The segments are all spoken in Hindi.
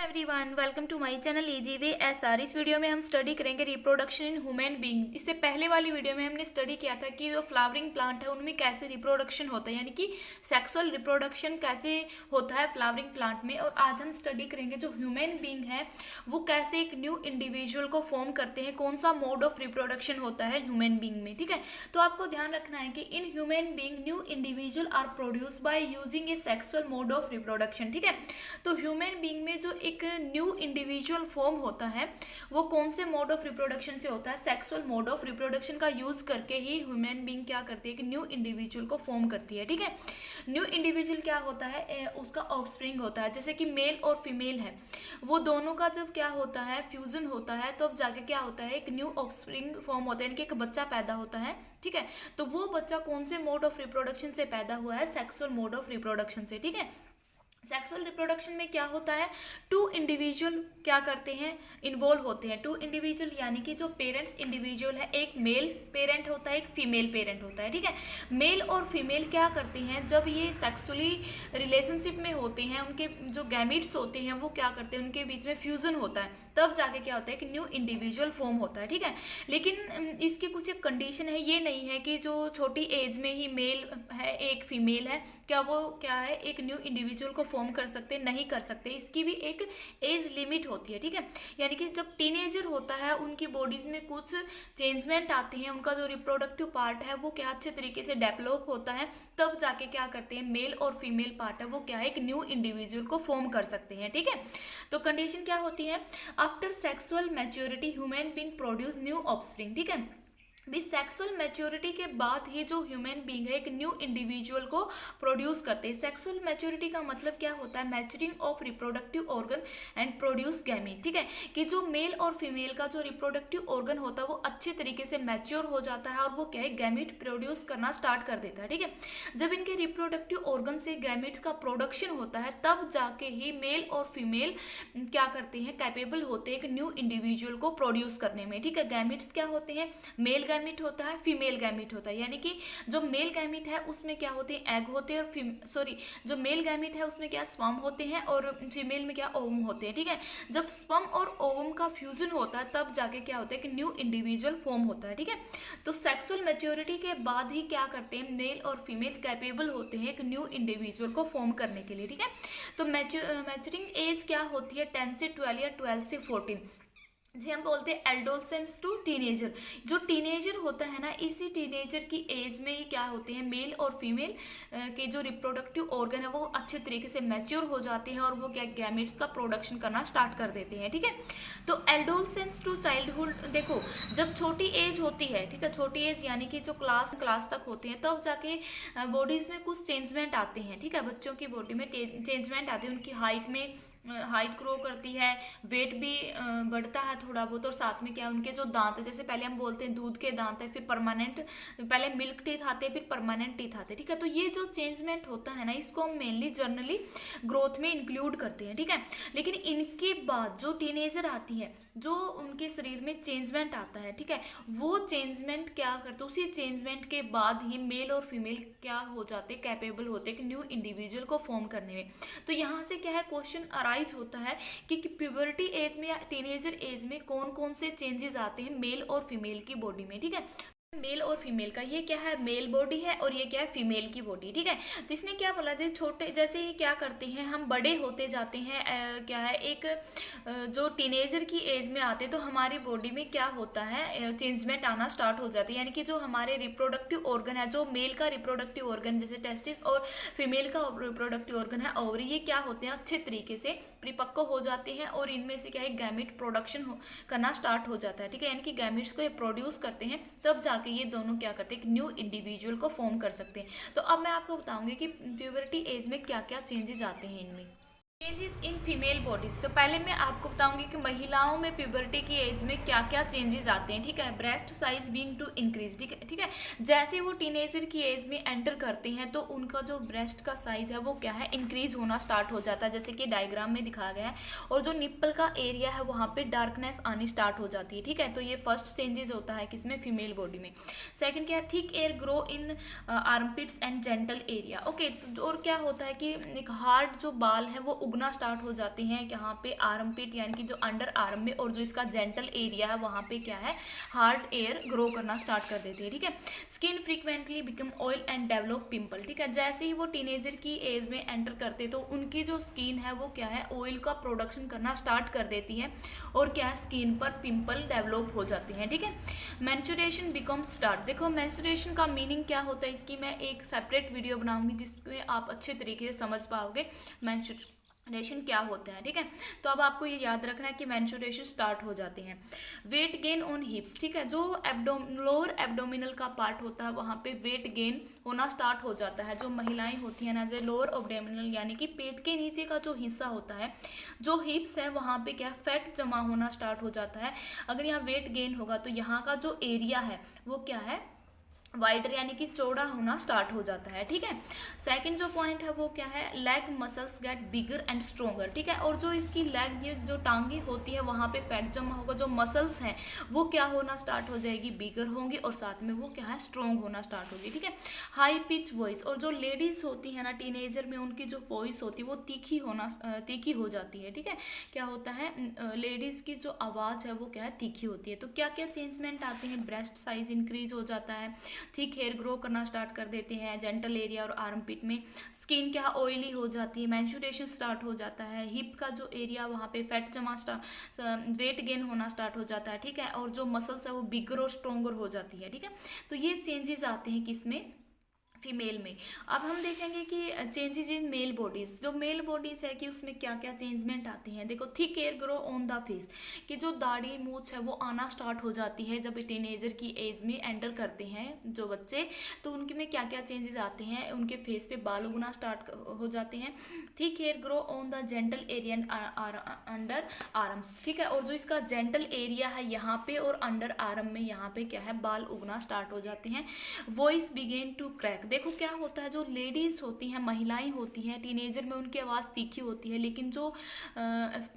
Everyone, welcome to my channel EGVSR। इस वीडियो में हम स्टडी करेंगे रिप्रोडक्शन इन ह्यूमन बीइंग। इससे पहले वाली वीडियो में हमने स्टडी किया था कि जो फ्लावरिंग प्लांट है उनमें कैसे रिप्रोडक्शन होता है, यानी कि सेक्सुअल रिप्रोडक्शन कैसे होता है फ्लावरिंग प्लांट में। और आज हम स्टडी करेंगे जो ह्यूमन बीइंग है वो कैसे एक न्यू इंडिविजुअल को फॉर्म करते हैं, कौन सा मोड ऑफ रिप्रोडक्शन होता है ह्यूमन बीइंग में। ठीक है, तो आपको ध्यान रखना है कि in human being new individual are produce by using a sexual mode of reproduction. ठीक है, तो ह्यूमन बीइंग में जो एक न्यू इंडिविजुअल फॉर्म होता है वो कौन से मोड ऑफ रिप्रोडक्शन से होता है? सेक्सुअल मोड ऑफ रिप्रोडक्शन का यूज करके ही ह्यूमन बीइंग क्या करती है कि न्यू इंडिविजुअल को फॉर्म करती है। ठीक है, न्यू इंडिविजुअल क्या होता है? उसका ऑफस्प्रिंग होता है। जैसे कि मेल और फीमेल है, वो दोनों का जब क्या होता है फ्यूजन होता है तो अब जाके क्या होता है एक न्यू ऑफस्प्रिंग फॉर्म होता है, यानी कि एक बच्चा पैदा होता है। ठीक है, तो वो बच्चा कौन से मोड ऑफ रिप्रोडक्शन से पैदा हुआ है? सेक्सुअल मोड ऑफ रिप्रोडक्शन से। ठीक है, सेक्सुअल रिप्रोडक्शन में क्या होता है, टू इंडिविजुअल क्या करते हैं, इन्वॉल्व होते हैं। टू इंडिविजुअल यानी कि जो पेरेंट्स इंडिविजुअल है, एक मेल पेरेंट होता है, एक फीमेल पेरेंट होता है। ठीक है, मेल और फीमेल क्या करते हैं जब ये सेक्सुअली रिलेशनशिप में होते हैं, उनके जो गैमिट्स होते हैं वो क्या करते हैं, उनके बीच में फ्यूजन होता है, तब जाके क्या होता है कि न्यू इंडिविजुअल फॉर्म होता है। ठीक है, लेकिन इसकी कुछ एक कंडीशन है, ये नहीं है कि जो छोटी एज में ही मेल है एक फीमेल है क्या वो क्या है एक न्यू इंडिविजुअल को फॉर्म कर सकते, नहीं कर सकते। इसकी भी एक एज लिमिट होती है। ठीक है, यानी कि जब टीनेजर होता है उनकी बॉडीज में कुछ चेंजमेंट आते हैं, उनका जो रिप्रोडक्टिव पार्ट है वो क्या अच्छे तरीके से डेवलप होता है, तब जाके क्या करते हैं मेल और फीमेल पार्ट है वो क्या है एक न्यू इंडिविजुअल को फॉर्म कर सकते हैं। ठीक है, तो कंडीशन क्या होती है, after sexual maturity human being produce new offspring. ठीक है, भी सेक्सुअल मैच्योरिटी के बाद ही जो ह्यूमन बीइंग है एक न्यू इंडिविजुअल को प्रोड्यूस करते हैं। सेक्सुअल मैच्योरिटी का मतलब क्या होता है, maturing of reproductive organ and produce gamete. ठीक है, कि जो मेल और फीमेल का जो रिप्रोडक्टिव ऑर्गन होता है वो अच्छे तरीके से मैच्योर हो जाता है और वो क्या है गैमीट प्रोड्यूस करना स्टार्ट कर देता है। ठीक है, जब इनके रिप्रोडक्टिव ऑर्गन से गैमीट्स का प्रोडक्शन होता है तब जाके ही मेल और फीमेल क्या करते हैं, कैपेबल होते हैं एक न्यू इंडिविजुअल को प्रोड्यूस करने में। ठीक है, गैमीट्स क्या होते हैं, मेल गैमिट होता है, फीमेल गैमिट होता है, यानी कि जो मेल गैमिट है उसमें क्या होते हैं एग होते हैं और जो मेल गैमिट है उसमें क्या स्पर्म होते हैं और फीमेल में क्या ओवम होते हैं। ठीक है, जब स्पर्म और ओवम का फ्यूजन होता है तब जाके क्या होता है कि न्यू इंडिविजुअल फॉर्म होता है। ठीक है, तो सेक्सुअल मैच्योरिटी के बाद ही क्या करते हैं मेल और फीमेल कैपेबल होते हैं एक न्यू इंडिविजुअल को फॉर्म करने के लिए। ठीक है, तो मैच्योरिंग एज क्या होती है 10 से 12 या 12 से 14, जिसे हम बोलते हैं एडोलसेंस टू टीनेजर। जो टीनेजर होता है ना, इसी टीनेजर की एज में ही क्या होते हैं मेल और फीमेल के जो रिप्रोडक्टिव ऑर्गन है वो अच्छे तरीके से मैच्योर हो जाते हैं और वो क्या गैमेट्स का प्रोडक्शन करना स्टार्ट कर देते हैं। ठीक है, तो एडोलसेंस टू चाइल्डहुड, देखो जब छोटी एज होती है, ठीक है छोटी एज यानी कि जो क्लास तक होते हैं तब जाके बॉडीज में कुछ चेंजमेंट आते हैं। ठीक है, बच्चों की बॉडी में चेंजमेंट आते हैं, उनकी हाइट में हाइट ग्रो करती है, वेट भी बढ़ता है थोड़ा बहुत, और साथ में क्या उनके जो दांत है, जैसे पहले हम बोलते हैं दूध के दांत है, फिर परमानेंट, पहले मिल्क टीथ आते हैं फिर परमानेंट टीथ आते हैं। ठीक है, तो ये जो चेंजमेंट होता है ना इसको हम मेनली जर्नली ग्रोथ में इंक्लूड करते हैं। ठीक है, लेकिन इनके बाद जो टीनेजर आती है, जो उनके शरीर में चेंजमेंट आता है, ठीक है, वो चेंजमेंट क्या करते हैं, उसी चेंजमेंट के बाद ही मेल और फीमेल क्या हो जाते कैपेबल होते हैं न्यू इंडिविजुअल को फॉर्म करने में। तो यहाँ से क्या है क्वेश्चन अराइज होता है कि प्यूबर्टी एज में या टीनेजर एज में कौन कौन से चेंजेस आते हैं मेल और फीमेल की बॉडी में। ठीक है, मेल और फीमेल का ये क्या है मेल बॉडी है और ये क्या है फीमेल की बॉडी। ठीक है, तो इसने क्या बोला था छोटे जैसे ही क्या करते हैं हम बड़े होते जाते हैं, क्या है एक जो टीनेजर की एज में आते हैं तो हमारी बॉडी में क्या होता है चेंजमेंट आना स्टार्ट हो जाती है, यानी कि जो हमारे रिप्रोडक्टिव ऑर्गन है, जो मेल का रिप्रोडक्टिव ऑर्गन जैसे टेस्टिस और फीमेल का रिप्रोडक्टिव ऑर्गन है ओवरी, ये क्या होते हैं अच्छे तरीके से परिपक्व हो जाते हैं और इनमें से क्या है गैमिट प्रोडक्शन करना स्टार्ट हो जाता है। ठीक है, यानी कि गैमिट्स को ये प्रोड्यूस करते हैं तब जाके ये दोनों क्या करते हैं एक न्यू इंडिविजुअल को फॉर्म कर सकते हैं। तो अब मैं आपको बताऊंगी कि प्यूबर्टी एज में क्या क्या चेंजेस आते हैं इनमें। चेंजेस इन फीमेल बॉडीज, तो पहले मैं आपको बताऊंगी कि महिलाओं में प्यूबर्टी की एज में क्या क्या चेंजेस आते हैं। ठीक है, breast size being to increase. ठीक है, जैसे वो टीनेजर की एज में एंटर करते हैं तो उनका जो ब्रेस्ट का साइज है वो क्या है इंक्रीज होना स्टार्ट हो जाता है, जैसे कि डायग्राम में दिखाया गया है, और जो निप्पल का एरिया है वहाँ पे डार्कनेस आनी स्टार्ट हो जाती है। ठीक है, तो ये फर्स्ट चेंजेस होता है किसमें फीमेल बॉडी में। सेकेंड क्या है thick air grow in armpits and gentle area. Okay, और क्या होता है कि एक हार्ड जो बाल है वो उगना स्टार्ट हो जाते हैं यहाँ पे आर्मपिट यानी कि जो अंडर आर्म में, और जो इसका जेंटल एरिया है वहाँ पे क्या है, हार्ड एयर ग्रो करना स्टार्ट कर देती है। ठीक है, skin frequently become oil and develop pimple. ठीक है, जैसे ही वो टीनेजर की एज में एंटर करते तो उनकी जो स्किन है वो क्या है, ऑयल का प्रोडक्शन करना स्टार्ट कर देती है और क्या है, स्किन पर पिंपल डेवलप हो जाते हैं। ठीक है, मेंस्ट्रुएशन बिकम स्टार्ट। देखो मेंस्ट्रुएशन का मीनिंग क्या होता है, इसकी मैं एक सेपरेट वीडियो बनाऊंगी जिसमें आप अच्छे तरीके से समझ पाओगे मेंस्ट्रुएशन क्या होता है। ठीक है, तो अब आपको ये याद रखना है कि मेंस्ट्रुएशन स्टार्ट हो जाते हैं। Weight gain on हिप्स। ठीक है, जो लोअर एब्डोमिनल का पार्ट होता है वहाँ पे वेट गेन होना स्टार्ट हो जाता है। जो महिलाएं होती हैं ना, जो लोअर एब्डोमिनल यानी कि पेट के नीचे का जो हिस्सा होता है, जो हिप्स है वहाँ पे क्या फैट जमा होना स्टार्ट हो जाता है। अगर यहाँ वेट गेन होगा तो यहाँ का जो एरिया है वो क्या है, वाइडर यानी कि चौड़ा होना स्टार्ट हो जाता है। ठीक है, सेकंड जो पॉइंट है वो क्या है, leg muscles gate bigger and stronger. ठीक है, और जो इसकी लेग, ये जो टांगे होती है वहाँ पे फैट जमा होगा, जो मसल्स हैं वो क्या होना स्टार्ट हो जाएगी, बिगर होंगी, और साथ में वो क्या है, स्ट्रोंग होना स्टार्ट होगी। ठीक है, हाई पिच वॉइस, और जो लेडीज होती है ना टीनेजर में, उनकी जो वॉइस होती है वो तीखी हो जाती है। ठीक है, क्या होता है, लेडीज की जो आवाज़ है वो क्या है, तीखी होती है। तो क्या क्या चेंजमेंट आते हैं, ब्रेस्ट साइज इंक्रीज हो जाता है, थिक हेयर ग्रो करना स्टार्ट कर देते हैं, जेंटल एरिया और आर्मपिट में स्किन क्या ऑयली हो जाती है, मेंस्ट्रुएशन स्टार्ट हो जाता है, हिप का जो एरिया वहाँ पे फैट जमा वेट गेन होना स्टार्ट हो जाता है। ठीक है, और जो मसल्स है वो बिगर और स्ट्रोंगर हो जाती है। ठीक है, तो ये चेंजेस आते हैं किसमें, फीमेल में। अब हम देखेंगे कि चेंजेस इन मेल बॉडीज। जो मेल बॉडीज है कि उसमें क्या क्या चेंजमेंट आती हैं। देखो, thick hair grow on the face, कि जो दाढ़ी मूछ है वो आना स्टार्ट हो जाती है जब टीनेजर की एज में एंटर करते हैं जो बच्चे, तो उनके में क्या क्या चेंजेस आते हैं, उनके फेस पे बाल उगना स्टार्ट हो जाते हैं। Thick hair grow on the gentle area under arms. ठीक है, और जो इसका जेंटल एरिया है यहाँ पे और अंडर आर्म में यहाँ पे क्या है, बाल उगना स्टार्ट हो जाते हैं। Voice begin to crack. देखो क्या होता है, जो लेडीज होती हैं, महिलाएं होती हैं टीनेजर में, उनकी आवाज़ तीखी होती है, लेकिन जो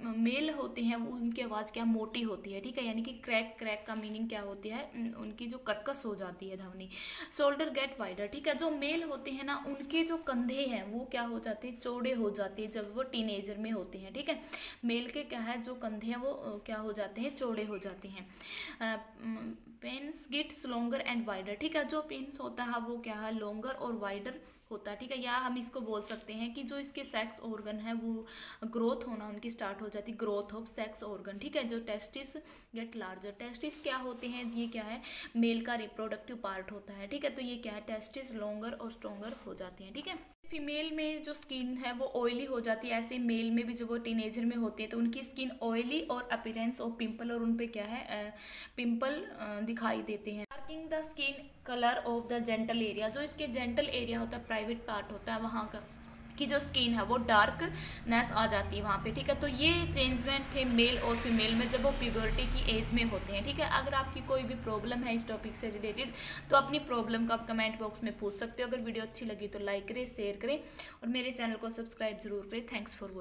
मेल होते हैं वो उनकी आवाज़ क्या मोटी होती है। ठीक है, यानी कि क्रैक का मीनिंग क्या होती है, उनकी जो कर्कश हो जाती है ध्वनि। Shoulder get wider. ठीक है, जो मेल होते हैं ना उनके जो कंधे हैं वो क्या हो जाते हैं, चौड़े हो जाते हैं जब वो टीनेजर में होते हैं। ठीक है, मेल के क्या है, जो कंधे हैं वो क्या हो जाते हैं, चौड़े हो जाते हैं। Penis gets longer and wider. ठीक है, जो पेन्स होता है वो क्या है, लॉन्गर और वाइडर होता है। ठीक है, या हम इसको बोल सकते हैं कि जो इसके सेक्स ऑर्गन है वो ग्रोथ होना उनकी स्टार्ट हो जाती है, ग्रोथ ऑफ सेक्स ऑर्गन। ठीक है, जो टेस्टिस गेट लार्जर। टेस्टिस क्या होते हैं, ये क्या है, मेल का रिप्रोडक्टिव पार्ट होता है। ठीक है, तो ये क्या है, टेस्टिस लॉन्गर और स्ट्रॉन्गर हो जाती हैं। ठीक है, फीमेल में जो स्किन है वो ऑयली हो जाती है, ऐसे मेल में भी जब वो टीनेजर में होते हैं तो उनकी स्किन ऑयली और अपीयरेंस ऑफ पिंपल, और उन पे क्या है, पिंपल दिखाई देते हैं। Darking the skin colour of the gentle area. जो इसके जेंटल एरिया होता है, प्राइवेट पार्ट होता है, वहाँ का की जो स्किन है वो डार्कनेस आ जाती है वहाँ पे। ठीक है, तो ये चेंजमेंट थे मेल और फीमेल में जब वो प्यूबर्टी की एज में होते हैं। ठीक है, अगर आपकी कोई भी प्रॉब्लम है इस टॉपिक से रिलेटेड तो अपनी प्रॉब्लम को आप कमेंट बॉक्स में पूछ सकते हो। अगर वीडियो अच्छी लगी तो लाइक करें, शेयर करें और मेरे चैनल को सब्सक्राइब जरूर करें। Thanks for watching.